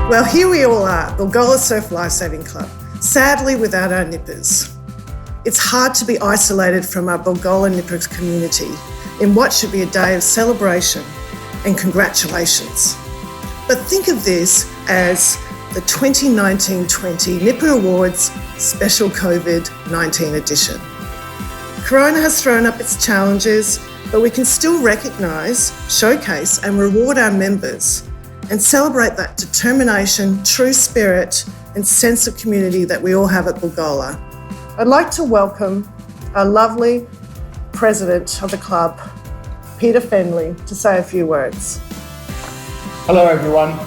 Well, here we all are, Bilgola Surf Lifesaving Club, sadly without our nippers. It's hard to be isolated from our Bilgola nippers community in what should be a day of celebration and congratulations. But think of this as the 2019-20 Nipper Awards Special COVID-19 edition. Corona has thrown up its challenges, but we can still recognise, showcase and reward our members and celebrate that determination, true spirit and sense of community that we all have at Bilgola. I'd like to welcome our lovely president of the club, Peter Fenley, to say a few words. Hello everyone.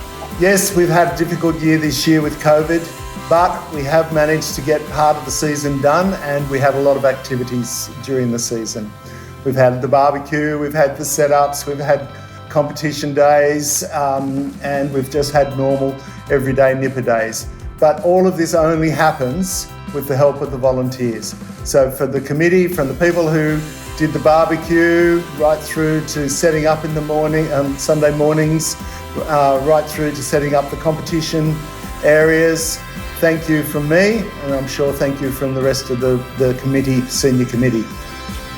Yes, we've had a difficult year this year with COVID, but we have managed to get part of the season done and we have a lot of activities during the season. We've had the barbecue, we've had the setups, we've had competition days, and we've just had normal everyday nipper days. But all of this only happens with the help of the volunteers. So for the committee, from the people who did the barbecue, right through to setting up in the morning, Sunday mornings, right through to setting up the competition areas. Thank you from me, and I'm sure thank you from the rest of the committee, senior committee.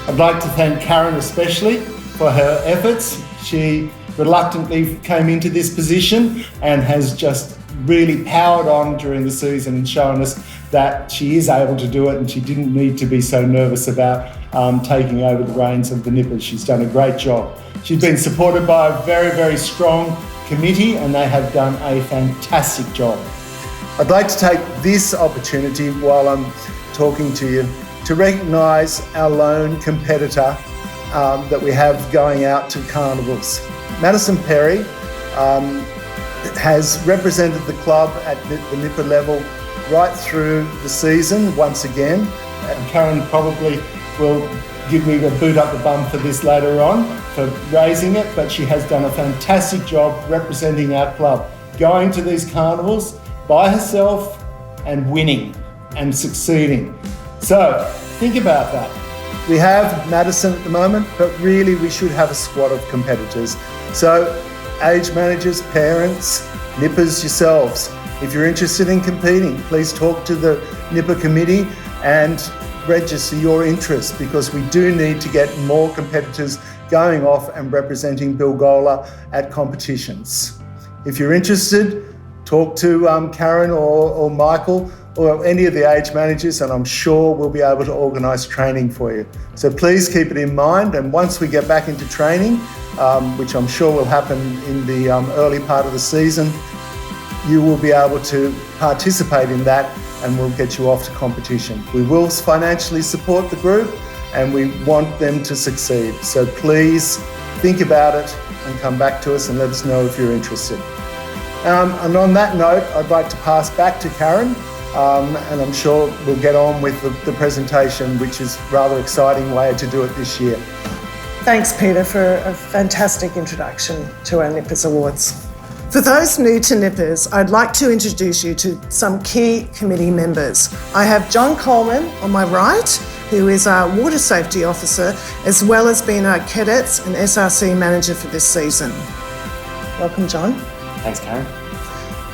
I'd like to thank Karen especially for her efforts. She reluctantly came into this position and has just really powered on during the season and shown us that she is able to do it and she didn't need to be so nervous about taking over the reins of the nippers. She's done a great job. She's been supported by a very, very strong committee and they have done a fantastic job. I'd like to take this opportunity while I'm talking to you to recognise our lone competitor that we have going out to carnivals. Madison Perry has represented the club at the nipper level right through the season once again. And Karen probably will give me a boot up the bum for this later on for raising it, but she has done a fantastic job representing our club, going to these carnivals by herself and winning and succeeding. So think about that. We have Madison at the moment, but really we should have a squad of competitors. So age managers, parents, nippers yourselves, if you're interested in competing, please talk to the nipper committee and register your interest, because we do need to get more competitors going off and representing Bilgola at competitions. If you're interested, talk to Karen or Michael or any of the age managers, and I'm sure we'll be able to organise training for you. So please keep it in mind, and once we get back into training, which I'm sure will happen in the early part of the season, you will be able to participate in that and we'll get you off to competition. We will financially support the group and we want them to succeed. So please think about it and come back to us and let us know if you're interested. And on that note, I'd like to pass back to Karen, and I'm sure we'll get on with the presentation, which is a rather exciting way to do it this year. Thanks, Peter, for a fantastic introduction to our Nippers Awards. For those new to Nippers, I'd like to introduce you to some key committee members. I have John Coleman on my right, who is our Water Safety Officer, as well as being our Cadets and SRC Manager for this season. Welcome, John. Thanks, Karen.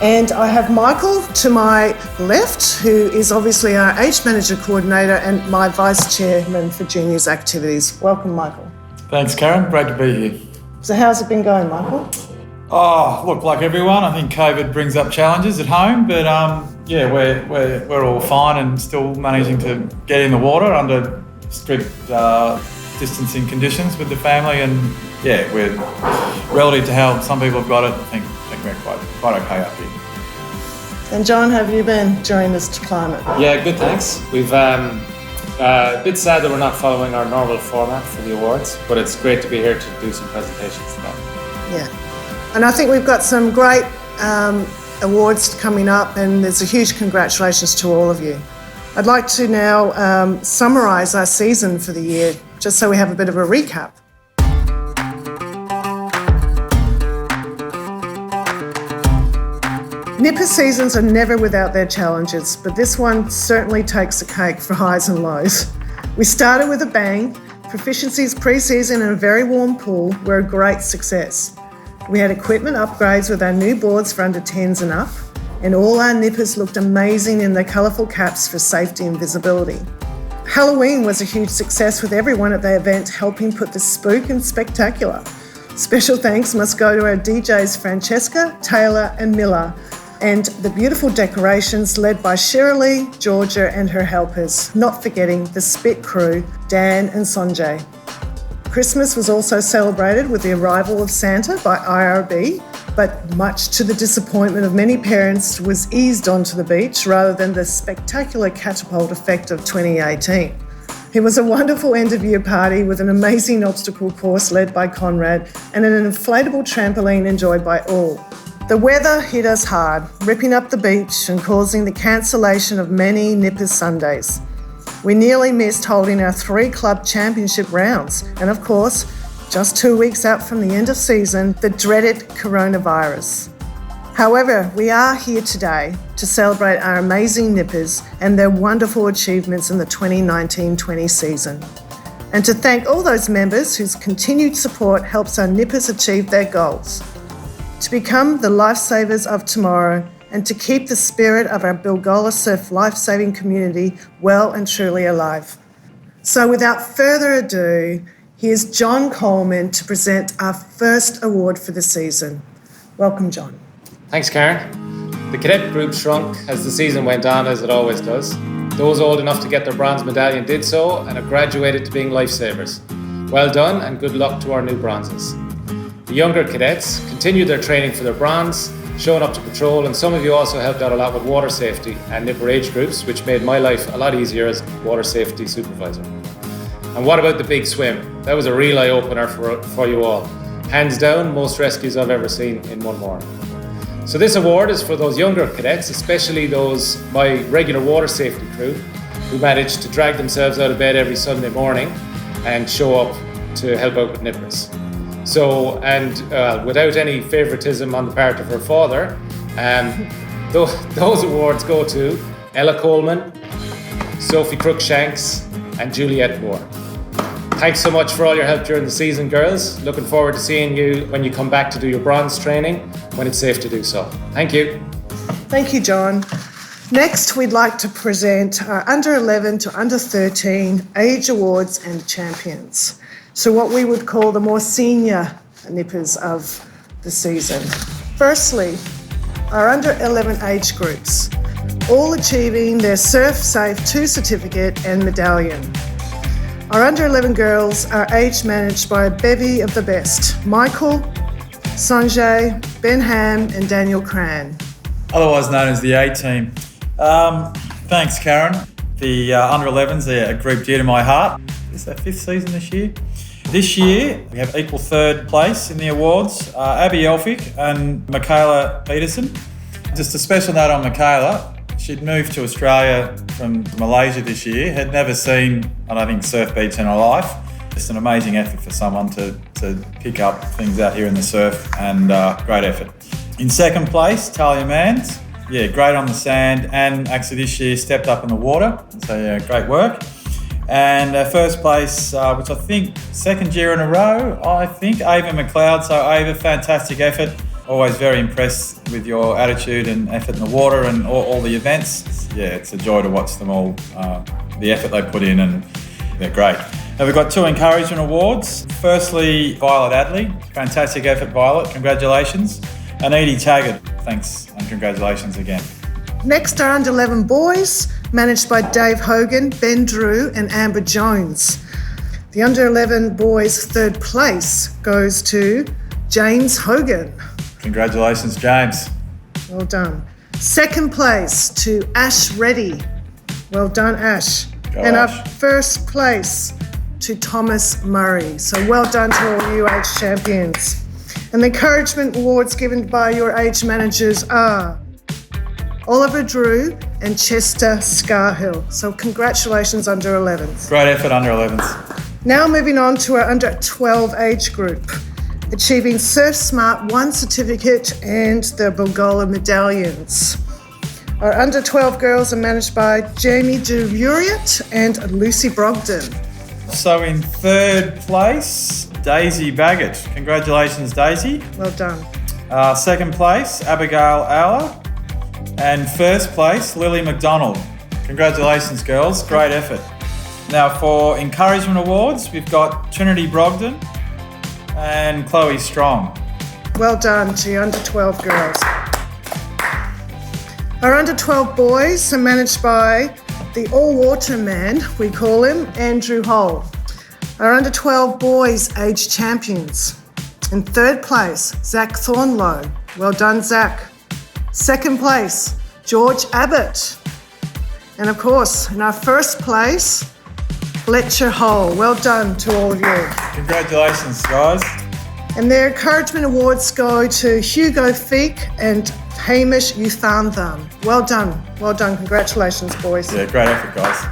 And I have Michael to my left, who is obviously our Age Manager Coordinator and my Vice Chairman for Juniors Activities. Welcome, Michael. Thanks, Karen. Great to be here. So how's it been going, Michael? Oh, look, like everyone, I think COVID brings up challenges at home, but yeah, we're all fine and still managing to get in the water under strict distancing conditions with the family, and yeah, we're relative to how some people have got it. I think we're quite okay up here. And John, how have you been during this climate? Yeah, good, thanks. We've a bit sad that we're not following our normal format for the awards, but it's great to be here to do some presentations today. Yeah. And I think we've got some great awards coming up, and there's a huge congratulations to all of you. I'd like to now summarise our season for the year, just so we have a bit of a recap. Nipper seasons are never without their challenges, but this one certainly takes the cake for highs and lows. We started with a bang. Proficiencies pre-season in a very warm pool were a great success. We had equipment upgrades with our new boards for under 10s and up, and all our nippers looked amazing in their colourful caps for safety and visibility. Halloween was a huge success with everyone at the event helping put the spook in spectacular. Special thanks must go to our DJs Francesca, Taylor and Miller, and the beautiful decorations led by Shirley, Georgia and her helpers, not forgetting the Spit crew, Dan and Sanjay. Christmas was also celebrated with the arrival of Santa by IRB, but much to the disappointment of many parents was eased onto the beach rather than the spectacular catapult effect of 2018. It was a wonderful end-of-year party with an amazing obstacle course led by Conrad and an inflatable trampoline enjoyed by all. The weather hit us hard, ripping up the beach and causing the cancellation of many Nippers Sundays. We nearly missed holding our 3 club championship rounds and of course, just 2 weeks out from the end of season, the dreaded coronavirus. However, we are here today to celebrate our amazing Nippers and their wonderful achievements in the 2019-20 season, and to thank all those members whose continued support helps our Nippers achieve their goals, to become the lifesavers of tomorrow and to keep the spirit of our Bilgola Surf lifesaving community well and truly alive. So without further ado, here's John Coleman to present our first award for the season. Welcome, John. Thanks, Karen. The cadet group shrunk as the season went on, as it always does. Those old enough to get their bronze medallion did so and have graduated to being lifesavers. Well done and good luck to our new bronzes. The younger cadets continued their training for their bronze, showing up to patrol, and some of you also helped out a lot with water safety and nipper age groups, which made my life a lot easier as water safety supervisor. And what about the big swim? That was a real eye-opener for you all. Hands down, most rescues I've ever seen in one morning. So this award is for those younger cadets, especially those my regular water safety crew, who managed to drag themselves out of bed every Sunday morning and show up to help out with nippers. So, and without any favoritism on the part of her father, those awards go to Ella Coleman, Sophie Crookshanks and Juliette Moore. Thanks so much for all your help during the season, girls. Looking forward to seeing you when you come back to do your bronze training, when it's safe to do so. Thank you. Thank you, John. Next, we'd like to present our under 11 to under 13 age awards and champions. So what we would call the more senior nippers of the season. Firstly, our under 11 age groups, all achieving their Surf Safe 2 certificate and medallion. Our under 11 girls are age managed by a bevy of the best: Michael, Sanjay, Ben Ham and Daniel Cran. Otherwise known as the A-team. Thanks, Karen. The under 11s are a group dear to my heart. It's their 5th season this year. This year, we have equal 3rd place in the awards, Abby Elphick and Michaela Peterson. Just a special note on Michaela. She'd moved to Australia from Malaysia this year, had never seen, I don't think, surf beats in her life. Just an amazing effort for someone to pick up things out here in the surf, and great effort. In 2nd place, Talia Mans. Yeah, great on the sand, and actually this year stepped up in the water. So yeah, great work. And 1st place, which I think 2nd year in a row, Ava McLeod. So Ava, fantastic effort. Always very impressed with your attitude and effort in the water and all the events. Yeah, it's a joy to watch them all, the effort they put in, and they're great. Now we've got 2 encouragement awards. Firstly, Violet Adley. Fantastic effort, Violet. Congratulations. And Edie Taggart. Thanks and congratulations again. Next are under 11 boys, managed by Dave Hogan, Ben Drew and Amber Jones. The under 11 boys 3rd place goes to James Hogan. Congratulations, James. Well done. 2nd place to Ash Reddy. Well done, Ash. Go and Ash. our 1st place to Thomas Murray. So well done to all you age champions. And the encouragement awards given by your age managers are Oliver Drew and Chester Scarhill. So congratulations, under 11s. Great effort, under 11s. Now moving on to our under 12 age group, achieving Surf Smart 1 certificate and the Bilgola medallions. Our under 12 girls are managed by Jamie Duvuriat and Lucy Brogden. So in 3rd place, Daisy Baggett. Congratulations, Daisy. Well done. Second place, Abigail Auer. And first place, Lily McDonald. Congratulations, girls. Great effort. Now for encouragement awards, we've got Trinity Brogden and Chloe Strong. Well done to your under 12 girls. Our under 12 boys are managed by the all-water man, we call him, Andrew Hole. Our under 12 boys age champions. In third place, Zach Thornlow. Well done, Zach. Second place, George Abbott. And of course, in our first place, Fletcher Hole. Well done to all of you. Congratulations, guys. And their encouragement awards go to Hugo Feek and Hamish Uthantham. Well done. Well done. Congratulations, boys. Yeah, great effort, guys.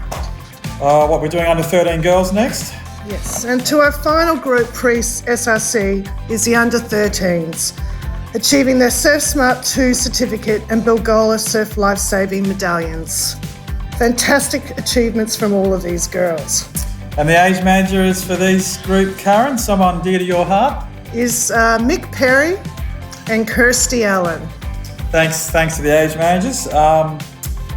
What we're doing under 13 girls next? Yes, and to our final group pre-SRC is the under 13s, achieving their Surf Smart 2 certificate and Bilgola Surf Lifesaving medallions. Fantastic achievements from all of these girls. And the age manager is for this group, Karen, someone dear to your heart? Is Mick Perry and Kirsty Allen. Thanks to the age managers.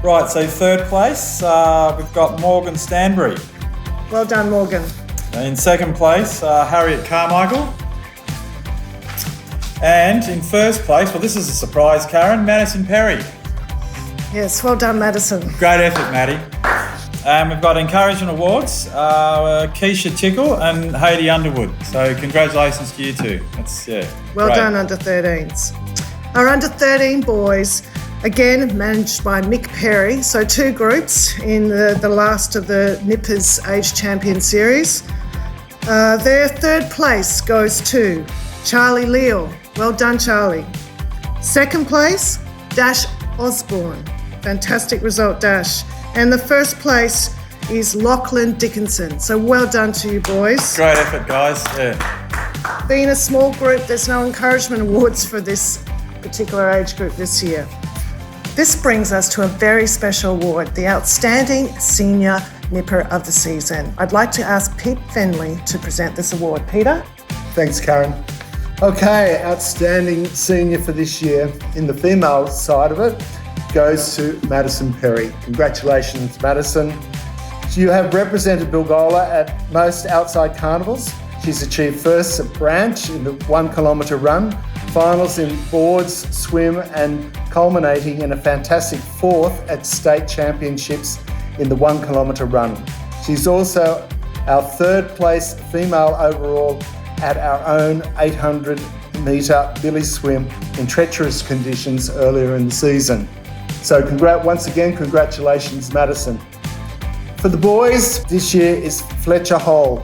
Right, so third place, we've got Morgan Stanbury. Well done, Morgan. In second place, Harriet Carmichael. And in first place, well, this is a surprise, Karen, Madison Perry. Yes, well done, Madison. Great effort, Maddie. We've got encouragement awards, Keisha Tickle and Heidi Underwood. So congratulations to you two. That's, Well great. done, under 13s. Our under 13 boys, again, managed by Mick Perry. So two groups in the last of the Nippers Age Champion Series. Their third place goes to Charlie Leal. Well done, Charlie. Second place, Dash Osborne. Fantastic result, Dash. And the first place is Lachlan Dickinson. So well done to you, boys. Great effort, guys. Yeah. Being a small group, there's no encouragement awards for this particular age group this year. This brings us to a very special award, the Outstanding Senior Nipper of the Season. I'd like to ask Pete Fenley to present this award. Peter? Thanks, Karen. Okay, outstanding senior for this year in the female side of it goes to Madison Perry. Congratulations, Madison. You have represented Bilgola at most outside carnivals. She's achieved firsts at Branch in the 1 kilometre run, finals in boards, swim, and culminating in a fantastic fourth at state championships in the 1 kilometre run. She's also our third place female overall at our own 800 metre billy swim in treacherous conditions earlier in the season. So once again, congratulations, Madison. For the boys, this year is Fletcher Hole.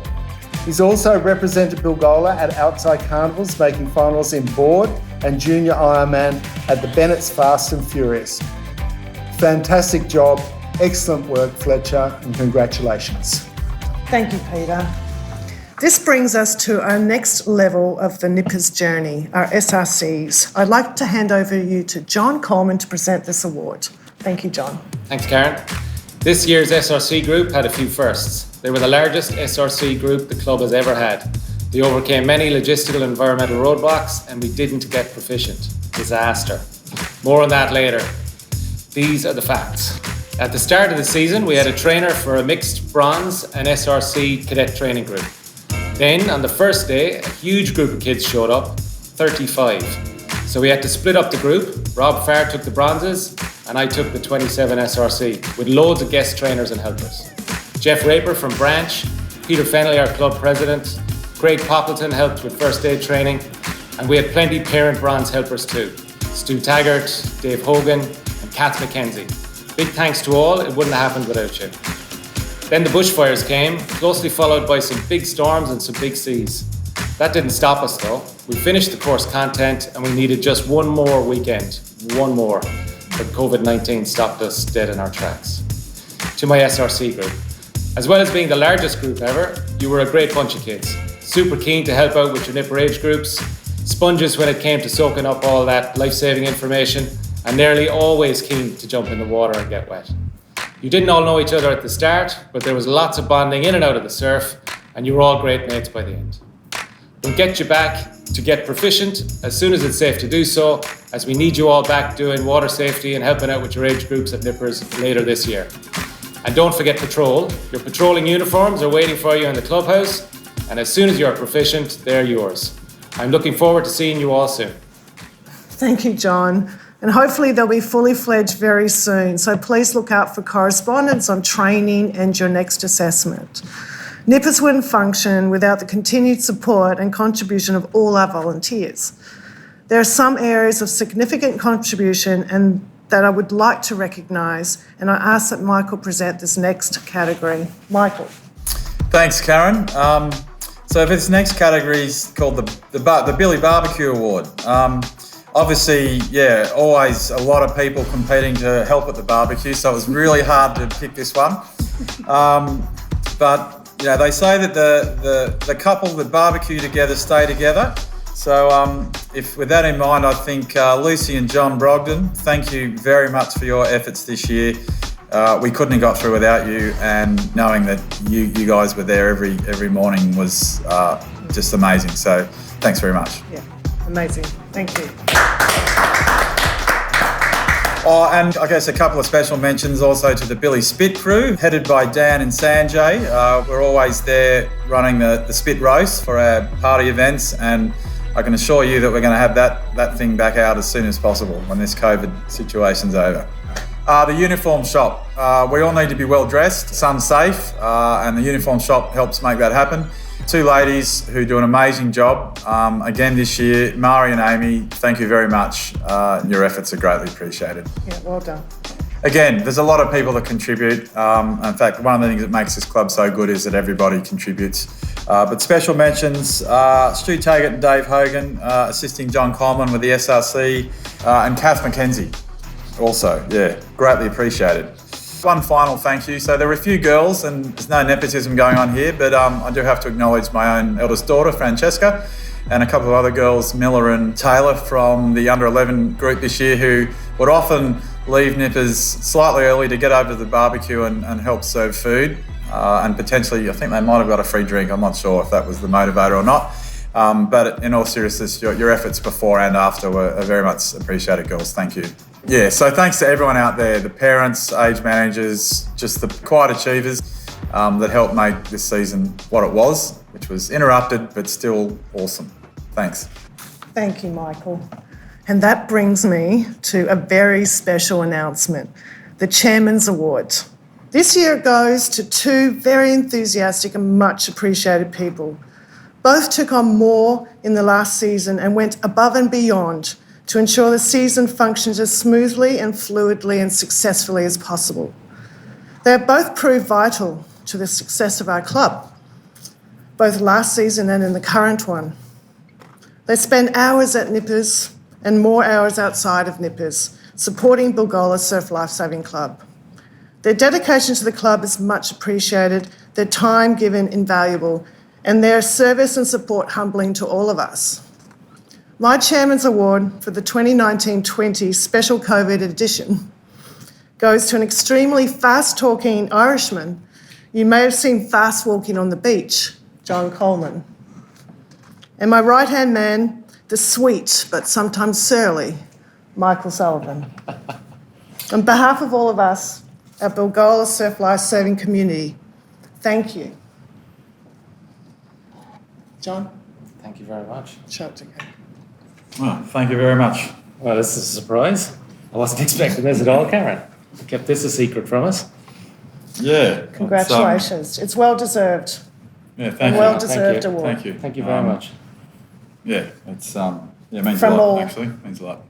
He's also represented Bilgola at outside carnivals, making finals in board and junior Ironman at the Bennett's Fast and Furious. Fantastic job, excellent work, Fletcher, and congratulations. Thank you, Peter. This brings us to our next level of the Nippers journey, our SRCs. I'd like to hand over you to John Coleman to present this award. Thank you, John. Thanks, Karen. This year's SRC group had a few firsts. They were the largest SRC group the club has ever had. They overcame many logistical and environmental roadblocks, and we didn't get proficient. Disaster. More on that later. These are the facts. At the start of the season, we had a trainer for a mixed bronze and SRC cadet training group. Then, on the first day, a huge group of kids showed up, 35. So we had to split up the group. Rob Farr took the bronzes, and I took the 27 SRC, with loads of guest trainers and helpers. Jeff Raper from Branch, Peter Fenley, our club president, Craig Poppleton helped with first aid training, and we had plenty parent bronze helpers too. Stu Taggart, Dave Hogan, and Kath McKenzie. Big thanks to all, it wouldn't have happened without you. Then the bushfires came, closely followed by some big storms and some big seas. That didn't stop us though. We finished the course content and we needed just one more weekend. One more. But COVID-19 stopped us dead in our tracks. To my SRC group. As well as being the largest group ever, you were a great bunch of kids. Super keen to help out with your nipper age groups, sponges when it came to soaking up all that life-saving information, and nearly always keen to jump in the water and get wet. You didn't all know each other at the start, but there was lots of bonding in and out of the surf, and you were all great mates by the end. We'll get you back to get proficient as soon as it's safe to do so, as we need you all back doing water safety and helping out with your age groups at Nippers later this year. And don't forget patrol. Your patrolling uniforms are waiting for you in the clubhouse, and as soon as you're proficient, they're yours. I'm looking forward to seeing you all soon. Thank you, John. And hopefully they'll be fully fledged very soon. So please look out for correspondence on training and your next assessment. Nippers wouldn't function without the continued support and contribution of all our volunteers. There are some areas of significant contribution and that I would like to recognise, and I ask that Michael present this next category. Michael. Thanks, Karen. So this next category is called the Billy Barbecue Award. Obviously, always a lot of people competing to help at the barbecue, so it was really hard to pick this one. But they say that the couple that barbecue together stay together. So if with that in mind, I think Lucy and John Brogden, thank you very much for your efforts this year. We couldn't have got through without you, and knowing that you guys were there every morning was just amazing. So thanks very much. Yeah, amazing. Thank you. Oh, and I guess a couple of special mentions also to the Billy Spit crew, headed by Dan and Sanjay. We're always there running the Spit roast for our party events, and I can assure you that we're going to have that thing back out as soon as possible when this COVID situation's over. The uniform shop. We all need to be well dressed, sun safe, and the uniform shop helps make that happen. Two ladies who do an amazing job again this year, Mari and Amy, thank you very much. Your efforts are greatly appreciated. Yeah, well done. Again, there's a lot of people that contribute. In fact, one of the things that makes this club so good is that everybody contributes. But special mentions, Stu Taggart and Dave Hogan, assisting John Coleman with the SRC, and Kath McKenzie also, greatly appreciated. One final thank you. So there were a few girls, and there's no nepotism going on here, but I do have to acknowledge my own eldest daughter, Francesca, and a couple of other girls, Miller and Taylor, from the under-11 group this year, who would often leave Nippers slightly early to get over to the barbecue and help serve food. And potentially, I think they might have got a free drink. I'm not sure if that was the motivator or not. But in all seriousness, your efforts before and after were very much appreciated, girls. Thank you. Yeah, so thanks to everyone out there, the parents, age managers, just the quiet achievers that helped make this season what it was, which was interrupted but still awesome. Thanks. Thank you, Michael. And that brings me to a very special announcement, the Chairman's Award. This year it goes to two very enthusiastic and much appreciated people. Both took on more in the last season and went above and beyond to ensure the season functions as smoothly and fluidly and successfully as possible. They have both proved vital to the success of our club, both last season and in the current one. They spend hours at Nippers and more hours outside of Nippers, supporting Bilgola Surf Lifesaving Club. Their dedication to the club is much appreciated, their time given invaluable, and their service and support humbling to all of us. My Chairman's Award for the 2019-20 Special COVID edition goes to an extremely fast-talking Irishman you may have seen fast walking on the beach, John Coleman. And my right-hand man, the sweet but sometimes surly Michael Sullivan. On behalf of all of us at Bilgola Surf Lifesaving Community, thank you. John? Thank you very much. Show it to you. Well, thank you very much. Well, this is a surprise. I wasn't expecting this at all, Karen. You kept this a secret from us. Yeah. Congratulations. It's well-deserved. Yeah, thank you. Well-deserved award. Thank you. Thank you very much. Yeah, it's means From a lot, all. actually. Means a lot.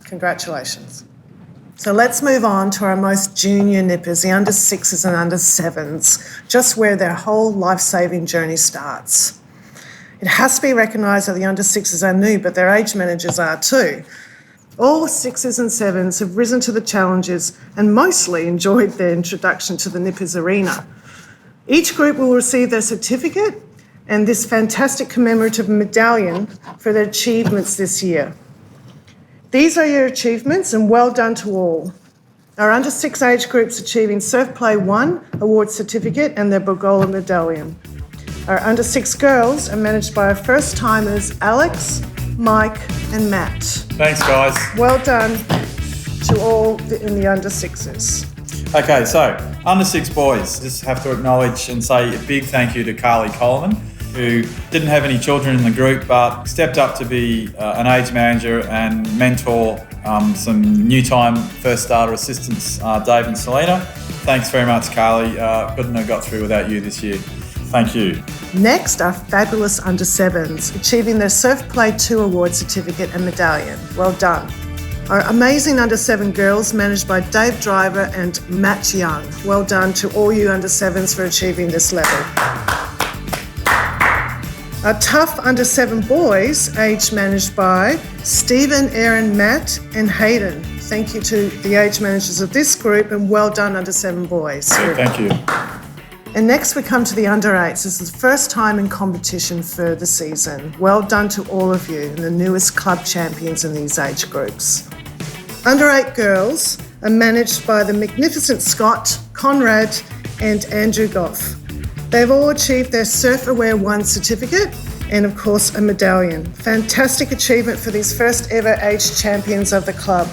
Congratulations. So let's move on to our most junior nippers, the under sixes and under sevens, just where their whole life-saving journey starts. It has to be recognised that the under sixes are new, but their age managers are too. All sixes and sevens have risen to the challenges and mostly enjoyed their introduction to the Nippers arena. Each group will receive their certificate and this fantastic commemorative medallion for their achievements this year. These are your achievements and well done to all. Our under six age groups achieving Surf Play 1 award certificate and their Bilgola medallion. Our under 6 girls are managed by our first timers, Alex, Mike, and Matt. Thanks, guys. Well done to all in the under 6s. Okay, so under 6 boys, just have to acknowledge and say a big thank you to Carly Coleman, who didn't have any children in the group but stepped up to be an age manager and mentor some new time first starter assistants, Dave and Selena. Thanks very much, Carly. Couldn't have got through without you this year. Thank you. Next are fabulous under 7s, achieving their Surf Play 2 award certificate and medallion. Well done. Our amazing under 7 girls managed by Dave Driver and Matt Young. Well done to all you under 7s for achieving this level. Our tough under 7 boys, age managed by Stephen, Aaron, Matt and Hayden. Thank you to the age managers of this group and well done under 7 boys. Thank you. And next we come to the under 8s. This is the first time in competition for the season. Well done to all of you and the newest club champions in these age groups. Under 8 girls are managed by the magnificent Scott, Conrad and Andrew Goff. They've all achieved their Surf Aware 1 certificate and of course a medallion. Fantastic achievement for these first ever age champions of the club.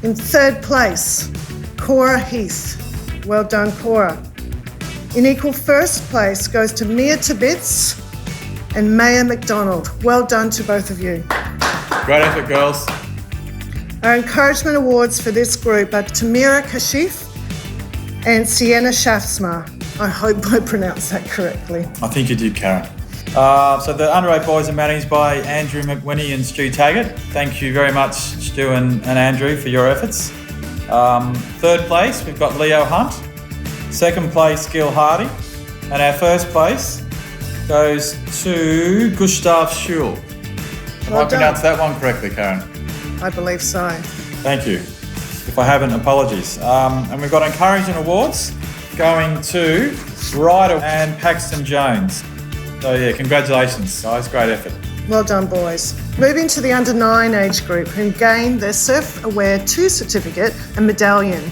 In 3rd place, Cora Heath. Well done, Cora. In equal 1st place goes to Mia Tibbetts and Maya McDonald. Well done to both of you. Great effort, girls. Our encouragement awards for this group are Tamira Kashif and Sienna Shafsma. I hope I pronounced that correctly. I think you did, Karen. So the under 8 boys are managed by Andrew McWhinney and Stu Taggart. Thank you very much, Stu and Andrew, for your efforts. 3rd place, we've got Leo Hunt. 2nd place, Gil Hardy. And our 1st place goes to Gustav Schul. Have I pronounced that one correctly, Karen? I believe so. Thank you. If I haven't, apologies. And we've got encouragement awards going to Ryder and Paxton Jones. So yeah, congratulations, guys. Great effort. Well done, boys. Moving to the under 9 age group who gained their Surf Aware 2 certificate and medallion.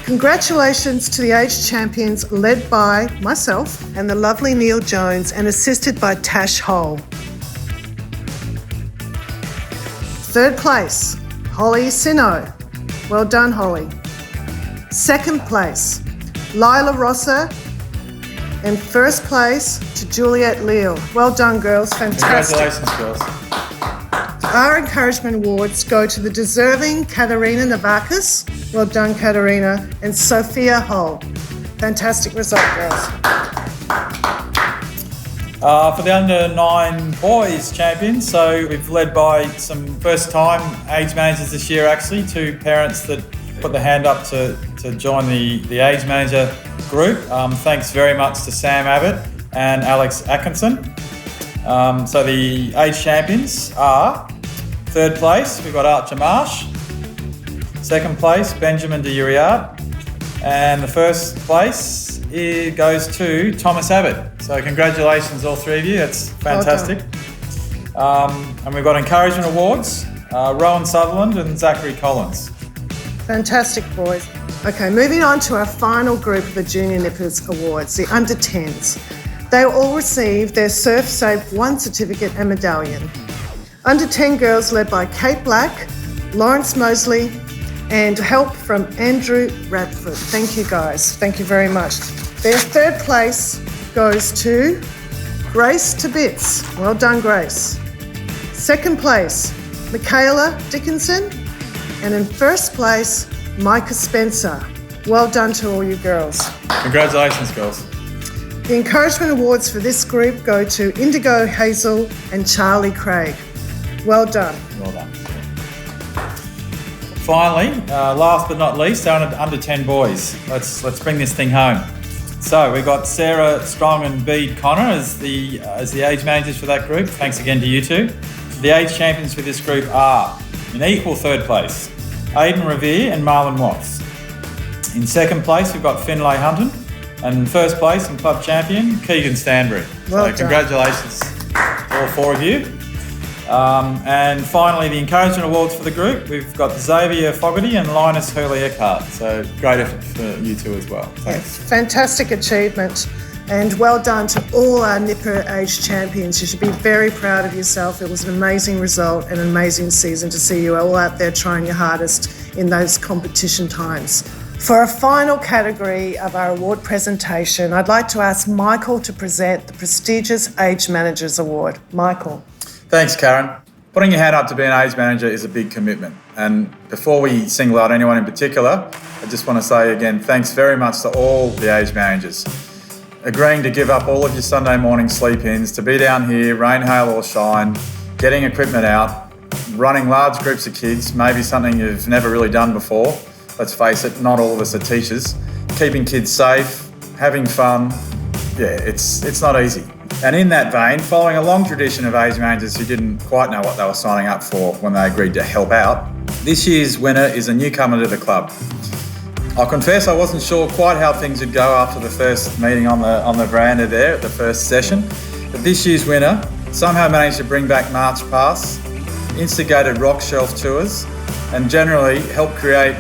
Congratulations to the age champions led by myself and the lovely Neil Jones and assisted by Tash Hole. 3rd place, Holly Sino. Well done, Holly. 2nd place, Lila Rossa. And 1st place to Juliet Leal. Well done, girls. Fantastic. Congratulations, girls. Our encouragement awards go to the deserving Katerina Navakis. Well done, Katerina. And Sophia Hull. Fantastic result, girls. For the under 9 boys champions, so we've led by some first time age managers this year, actually, 2 parents that put their hand up to join the age manager group. Thanks very much to Sam Abbott and Alex Atkinson. So the age champions are 3rd place, we've got Archer Marsh. 2nd place, Benjamin de Uriart. And the 1st place goes to Thomas Abbott. So congratulations, all 3 of you. That's fantastic. And we've got encouragement awards, Rowan Sutherland and Zachary Collins. Fantastic, boys. Okay, moving on to our final group of the Junior Nippers Awards, the under 10s. They all received their Surf Safe 1 certificate and medallion. Under 10 girls led by Kate Black, Lawrence Mosley, and help from Andrew Radford. Thank you, guys. Thank you very much. Their 3rd place goes to Grace Tibbetts. Well done, Grace. 2nd place, Michaela Dickinson. And in 1st place, Micah Spencer. Well done to all you girls. Congratulations, girls. The encouragement awards for this group go to Indigo Hazel and Charlie Craig. Well done. Well done. Finally, last but not least, our under 10 boys. Let's bring this thing home. So we've got Sarah Strong and Bede Connor as the age managers for that group. Thanks again to you two. The age champions for this group are, in equal 3rd place, Aidan Revere and Marlon Watts. In 2nd place, we've got Finlay Hunton. And in 1st place and club champion, Keegan Stanbury. Well done. Congratulations to all 4 of you. And finally, the encouragement awards for the group, we've got Xavier Fogarty and Linus Hurley Eckhart. So great effort for you two as well. Thanks. Fantastic achievement. And well done to all our Nipper Age champions. You should be very proud of yourself. It was an amazing result and an amazing season to see you all out there trying your hardest in those competition times. For our final category of our award presentation, I'd like to ask Michael to present the prestigious Age Managers Award. Michael. Thanks, Karen. Putting your hand up to be an age manager is a big commitment. And before we single out anyone in particular, I just want to say again, thanks very much to all the age managers. Agreeing to give up all of your Sunday morning sleep-ins, to be down here, rain, hail or shine, getting equipment out, running large groups of kids, maybe something you've never really done before. Let's face it, not all of us are teachers. Keeping kids safe, having fun, it's not easy. And in that vein, following a long tradition of age managers who didn't quite know what they were signing up for when they agreed to help out, this year's winner is a newcomer to the club. I'll confess I wasn't sure quite how things would go after the first meeting on the veranda there at the first session, but this year's winner somehow managed to bring back March Pass, instigated rock shelf tours, and generally helped create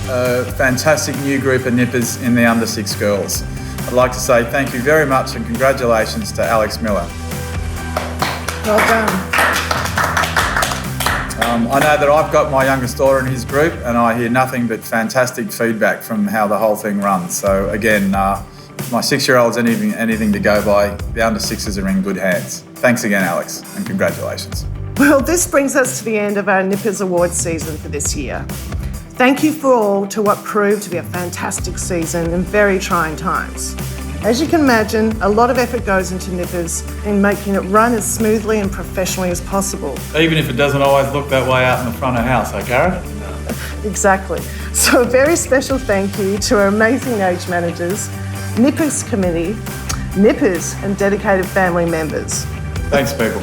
a fantastic new group of nippers in the under 6 girls. I'd like to say thank you very much and congratulations to Alex Miller. Well done. I know that I've got my youngest daughter in his group and I hear nothing but fantastic feedback from how the whole thing runs. So again, if my 6-year-old's anything to go by, the under 6s are in good hands. Thanks again, Alex, and congratulations. Well, this brings us to the end of our Nippers Awards season for this year. Thank you for all to what proved to be a fantastic season in very trying times. As you can imagine, a lot of effort goes into Nippers in making it run as smoothly and professionally as possible. Even if it doesn't always look that way out in the front of house, Karen? Exactly. So a very special thank you to our amazing age managers, Nippers Committee, Nippers and dedicated family members. Thanks, people.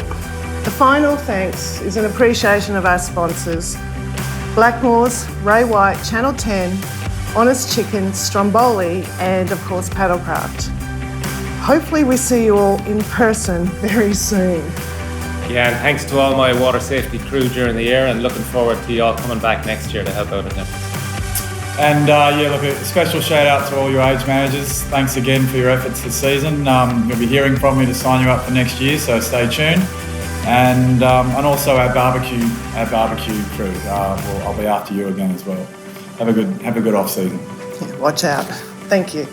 The final thanks is an appreciation of our sponsors, Blackmores, Ray White, Channel 10, Honest Chicken, Stromboli, and of course Paddlecraft. Hopefully we see you all in person very soon. Yeah, and thanks to all my water safety crew during the year, and looking forward to you all coming back next year to help out at Nippers. And look, a special shout out to all your age managers. Thanks again for your efforts this season. You'll be hearing from me to sign you up for next year, so stay tuned. And also our barbecue crew. I'll be after you again as well. Have a good off season. Yeah, watch out. Thank you.